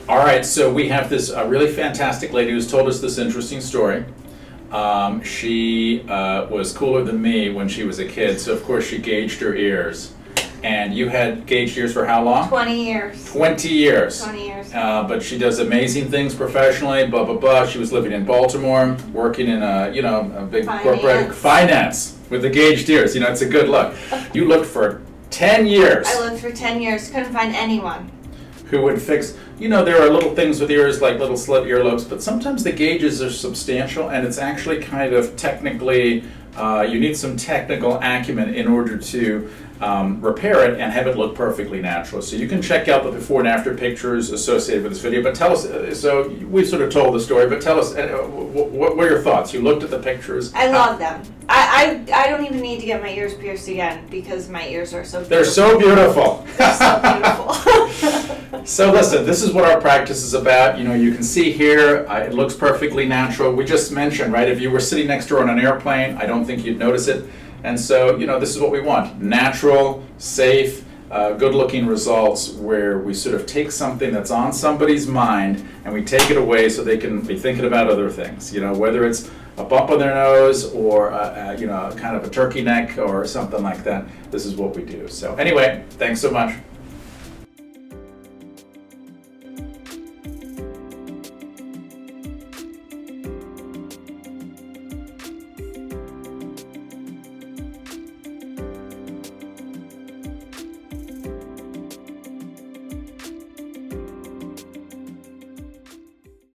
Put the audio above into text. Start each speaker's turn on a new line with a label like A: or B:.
A: All right, so we have this really fantastic lady who's told us this interesting story. She was cooler than me when she was a kid, so of course she gauged her ears. And you had gauged ears for how long?
B: 20 years.
A: 20 years.
B: 20 years.
A: But she does amazing things professionally, blah, blah, blah. She was living in Baltimore, working in a big corporate finance with the gauged ears. It's a good look. You looked for 10 years.
B: I looked for 10 years, couldn't find anyone.
A: Who would fix, there are little things with ears like little slit earlobes, but sometimes the gauges are substantial and it's actually kind of technically, you need some technical acumen in order to repair it and have it look perfectly natural. So you can check out the before and after pictures associated with this video, but tell us, so we sort of told the story, but tell us, what were your thoughts? You looked at the pictures.
B: I love them. I don't even need to get my ears pierced again because my ears are so beautiful.
A: They're so beautiful.
B: They're so beautiful.
A: So listen, this is what our practice is about. You can see here, it looks perfectly natural. We just mentioned, right, if you were sitting next door on an airplane, I don't think you'd notice it. And so, this is what we want. Natural, safe, good-looking results where we sort of take something that's on somebody's mind and we take it away so they can be thinking about other things. Whether it's a bump on their nose or, kind of a turkey neck or something like that. This is what we do. So anyway, thanks so much.